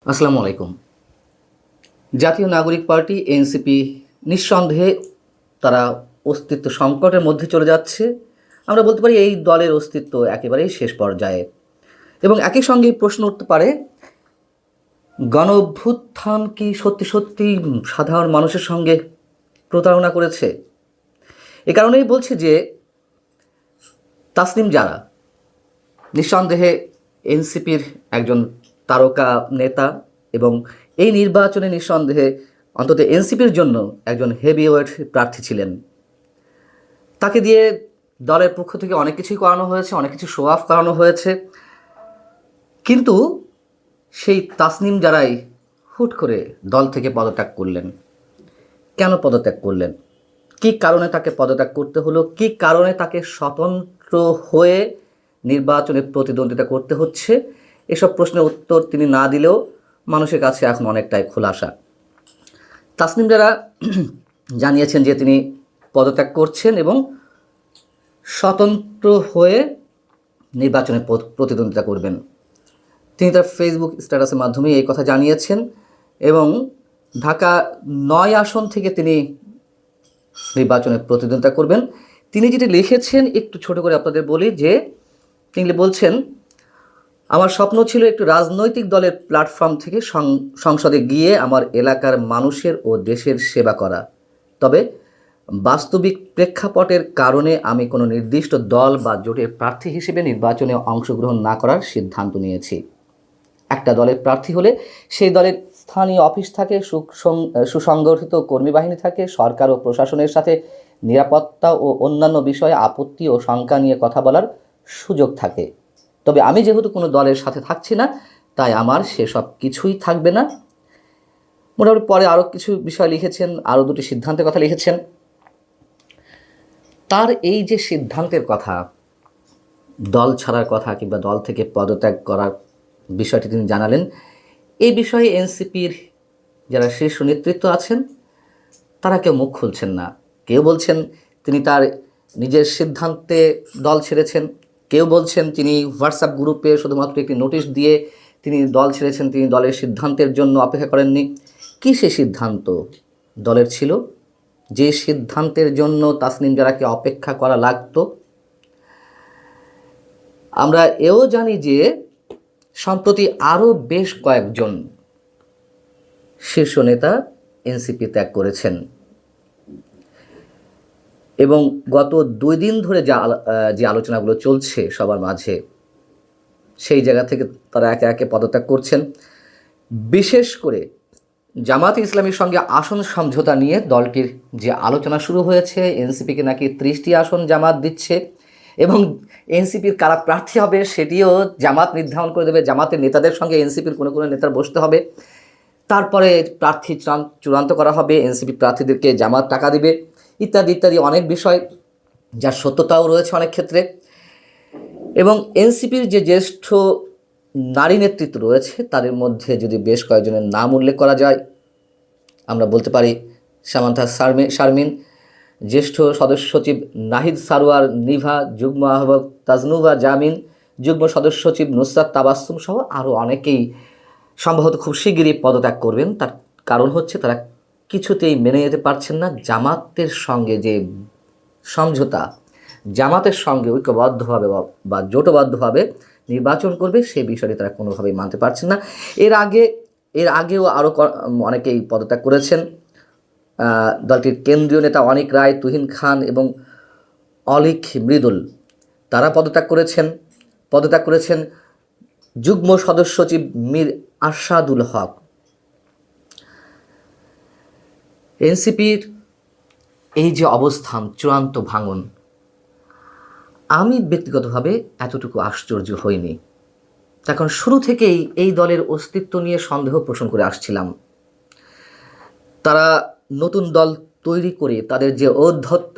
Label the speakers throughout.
Speaker 1: আসসালামু আলাইকুম। জাতীয় নাগরিক পার্টি এনসিপি নিঃসন্দেহে তারা অস্তিত্ব সংকটের মধ্যে চলে যাচ্ছে। আমরা বলতে পারি এই দলের অস্তিত্ব একেবারেই শেষ পর্যায়ে। এবং একই সঙ্গে প্রশ্ন উঠতে পারে, গণ অভ্যুত্থান কি সত্যি সত্যি সাধারণ মানুষের সঙ্গে প্রতারণা করেছে? এ কারণেই বলছি যে তাসনিম জারা নিঃসন্দেহে এনসিপির একজন তারকা নেতা এবং এই নির্বাচনে নিঃসন্দেহে অন্তত এনসিপির জন্য একজন হেভিওয়েট প্রার্থী ছিলেন। তাকে দিয়ে দলের পক্ষ থেকে অনেক কিছুই করানো হয়েছে, অনেক কিছু শো অফ করানো হয়েছে, কিন্তু সেই তাসনিম জারাই হুট করে দল থেকে পদত্যাগ করলেন। কেন পদত্যাগ করলেন? কী কারণে তাকে পদত্যাগ করতে হলো? কী কারণে তাকে স্বতন্ত্র হয়ে নির্বাচনে প্রতিদ্বন্দ্বিতা করতে হচ্ছে? এসব প্রশ্নের উত্তর তিনি না দিলেও মানুষের কাছে এখন অনেকটাই খোলাসা। তাসনিম জারা জানিয়েছেন যে তিনি পদত্যাগ করছেন এবং স্বতন্ত্র হয়ে নির্বাচনে প্রতিদ্বন্দ্বিতা করবেন। তিনি তার ফেসবুক স্ট্যাটাসের মাধ্যমে এই কথা জানিয়েছেন এবং ঢাকা ৯ আসন থেকে তিনি নির্বাচনে প্রতিদ্বন্দ্বিতা করবেন। তিনি যেটি লিখেছেন একটু ছোট করে আপনাদের বলি যে তিনি বলছেন, আমার স্বপ্ন ছিল একটু রাজনৈতিক দলের প্ল্যাটফর্ম থেকে সংসদে গিয়ে আমার এলাকার মানুষের ও দেশের সেবা করা। তবে বাস্তবিক প্রেক্ষাপটের কারণে আমি কোনো নির্দিষ্ট দল বা জোটের প্রার্থী হিসেবে নির্বাচনে অংশগ্রহণ না করার সিদ্ধান্ত নিয়েছি। একটা দলের প্রার্থী হলে সেই দলের স্থানীয় অফিস থাকে, সুসংগঠিত কর্মী বাহিনী থাকে, সরকার ও প্রশাসনের সাথে নিরাপত্তা ও অন্যান্য বিষয়ে আপত্তি ও শঙ্কা নিয়ে কথা বলার সুযোগ থাকে। তবে আমি যেহেতু কোনো দলের সাথে থাকছি না, তাই আমার সেসব কিছুই থাকবে না। মোটামুটি পরে আরও কিছু বিষয় লিখেছেন, আরও দুটি সিদ্ধান্তের কথা লিখেছেন। তার এই যে সিদ্ধান্তের কথা, দল ছাড়ার কথা কিংবা দল থেকে পদত্যাগ করার বিষয়টি তিনি জানালেন। এই বিষয়ে এনসিপির যারা শীর্ষ নেতৃত্ব আছেন তারা কেউ মুখ খুলছেন না। কেউ বলছেন তিনি তার নিজের সিদ্ধান্তে দল ছেড়েছেন, কেউ বলছেন তিনি হোয়াটসঅ্যাপ গ্রুপে শুধুমাত্র একটি নোটিশ দিয়ে তিনি দল ছেড়েছেন, তিনি দলের সিদ্ধান্তের জন্য অপেক্ষা করেননি। কী সে সিদ্ধান্ত দলের ছিল যে সিদ্ধান্তের জন্য তাসনিম জারাকে অপেক্ষা করা লাগতো? আমরা এও জানি যে সম্প্রতি আরও বেশ কয়েকজন শীর্ষ নেতা এনসিপি ত্যাগ করেছেন এবং গত 2 দিন ধরে যে আলোচনাগুলো চলছে সবার মাঝে, সেই জায়গা থেকে তারা একে একে পদত্যাগ করছেন। বিশেষ করে জামায়াতে ইসলামীর সঙ্গে আসন সমঝোতা নিয়ে দলটির যে আলোচনা শুরু হয়েছে, এনসিপিকে নাকি 30টি আসন জামাত দিচ্ছে এবং এনসিপির কারা প্রার্থী হবে সেটিও জামাত নির্ধারণ করে দেবে। জামাতের নেতাদের সঙ্গে এনসিপির কোনো কোনো নেতার বসতে হবে, তারপরে প্রার্থী চূড়ান্ত করা হবে, এনসিপি প্রার্থীদেরকে জামাত টাকা দিবে, ইত্যাদি ইত্যাদি অনেক বিষয়, যার সত্যতাও রয়েছে অনেক ক্ষেত্রে। এবং এনসিপির যে জ্যেষ্ঠ নারী নেতৃত্ব রয়েছে তাদের মধ্যে যদি বেশ কয়েকজনের নাম উল্লেখ করা যায়, আমরা বলতে পারি সামান্থা শারমিন, জ্যেষ্ঠ সদস্য সচিব নাহিদ সারোয়ার নিভা, যুগ্ম আহ্বায়ক তাজনুভা জামিন, যুগ্ম সদস্য সচিব নুসরাত তাবাসসুম সহ আরও অনেকেই সম্ভবত খুব শিগগিরই পদত্যাগ করবেন। তার কারণ হচ্ছে তারা কিছুতেই মেনে যেতে পারছেন না জামাতের সঙ্গে যে সমঝোতা, জামাতের সঙ্গে ঐক্যবদ্ধভাবে বা জোটবদ্ধভাবে নির্বাচন করবে সেই বিষয়টি তারা কোনোভাবেই মানতে পারছেন না। এর আগেও আরও অনেকেই পদত্যাগ করেছেন। দলটির কেন্দ্রীয় নেতা অনিক রায়, তুহিন খান এবং অলিক মৃদুল তারা পদত্যাগ করেছেন যুগ্ম সদস্য সচিব মীর আরশাদুল হক। এনসিপির এই যে অবস্থান, চূড়ান্ত ভাঙন, আমি ব্যক্তিগতভাবে এতটুকু আশ্চর্য হইনি। কারণ শুরু থেকেই এই দলের অস্তিত্ব নিয়ে সন্দেহ পোষণ করে আসছিলাম। তারা নতুন দল তৈরি করে তাদের যে ঔদ্ধত্য,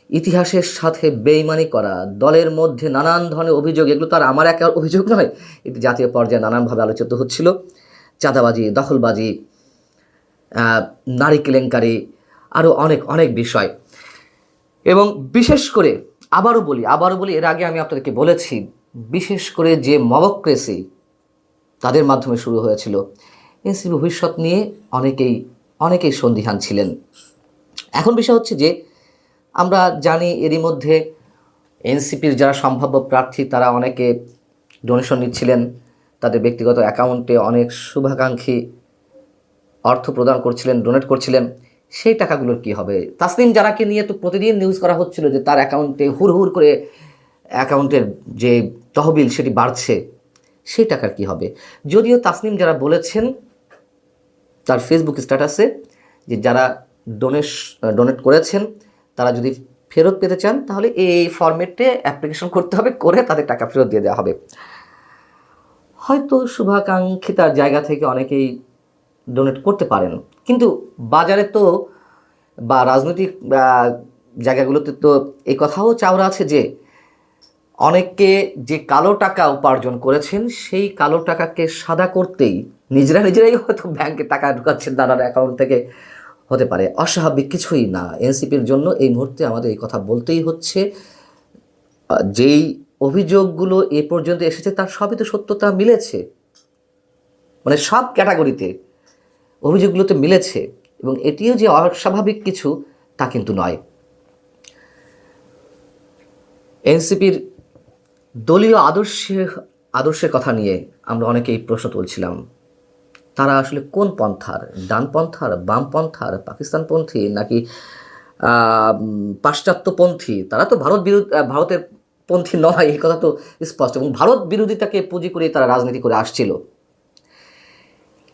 Speaker 1: ইতিহাসের সাথে বেইমানি করা, দলের মধ্যে নানান ধরনের অভিযোগ, এগুলো তার আমার একা অভিযোগ নয়, এটি জাতীয় পর্যায়ে নানানভাবে আলোচিত হচ্ছিল। চাঁদাবাজি, দখলবাজি, নারী কেলেঙ্কারি, আরও অনেক অনেক বিষয়। এবং বিশেষ করে আবারও বলি, এর আগে আমি আপনাদেরকে বলেছি, বিশেষ করে যে মবক্রেসি, তাদের মাধ্যমে শুরু হয়েছিল। এনসিপি ভবিষ্যৎ নিয়ে অনেকেই সন্দিহান ছিলেন। এখন বিষয় হচ্ছে যে আমরা জানি এরই মধ্যে এনসিপির যারা সম্ভাব্য প্রার্থী তারা অনেকে ডোনেশন নিচ্ছিলেন, তাদের ব্যক্তিগত অ্যাকাউন্টে অনেক শুভাকাঙ্ক্ষী অর্থ প্রদান করছিলেন, ডোনেট করছিলেন। সেই টাকাগুলোর কি হবে? তাসনিম জানাকে নিয়ে তো প্রতিদিন নিউজ করা হচ্ছিল যে তার অ্যাকাউন্টে হুড় করে অ্যাকাউন্টের যে তহবিল সেটি বাড়ছে। সেই টাকার কি হবে? যদিও তাসনিম যারা বলেছেন তার ফেসবুক স্ট্যাটাসে যে যারা ডোনেট করেছেন তারা যদি ফেরত পেতে চান তাহলে এই ফরম্যাটে অ্যাপ্লিকেশন করতে হবে, করে তাদের টাকা ফেরত দিয়ে দেওয়া হবে। হয়তো শুভাকাঙ্ক্ষিতার জায়গা থেকে অনেকেই ডোনেট করতে পারেন, কিন্তু বাজারে তো বা রাজনৈতিক জায়গাগুলোতে তো এই কথাও চাওয়া আছে যে অনেকে যে কালো টাকা উপার্জন করেছেন সেই কালো টাকাকে সাদা করতেই নিজেরাই হয়তো ব্যাংকে টাকা ঢুকাচ্ছেন নানান অ্যাকাউন্ট থেকে। হতে পারে, অস্বাভাবিক কিছুই না। এনসিপির জন্য এই মুহূর্তে আমাদের এই কথা বলতেই হচ্ছে, যেই অভিযোগগুলো এ পর্যন্ত এসেছে তার সবই তো সত্যতা মিলেছে, মানে সব ক্যাটাগরিতে অভিযোগগুলোতে মিলেছে, এবং এটিও যে অস্বাভাবিক কিছু তা কিন্তু নয়। এনসিপির দলীয় আদর্শের কথা নিয়ে আমরা অনেকেই প্রশ্ন তুলছিলাম। তারা আসলে কোন পন্থার? ডানপন্থার, বামপন্থার, পাকিস্তানপন্থী, নাকি পাশ্চাত্যপন্থী? তারা তো ভারতের পন্থী নয়, এই কথা তো স্পষ্ট, এবং ভারত বিরোধিতাকে পুঁজি করে তারা রাজনীতি করে আসছিল।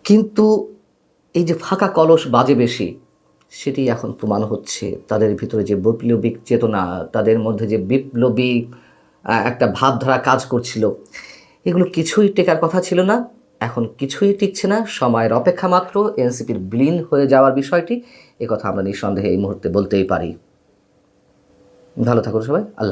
Speaker 1: কিন্তু এই যে ফাঁকা কলস বাজে বেশি, সেটি এখন প্রমাণ হচ্ছে। তাদের ভিতরে যে বৈপ্লবিক চেতনা, তাদের মধ্যে যে বিপ্লবী একটা ভাবধারা কাজ করছিল, এগুলো কিছুই টেকার কথা ছিল না। এখন কিছুই টিকছে না, সময়ের অপেক্ষা মাত্র এনসিপির বিলীন হয়ে যাওয়ার বিষয়টি, এ কথা আমরা নিঃসন্দেহে এই মুহূর্তে বলতেই পারি। ভালো থাকুন সবাই। আল্লাহ।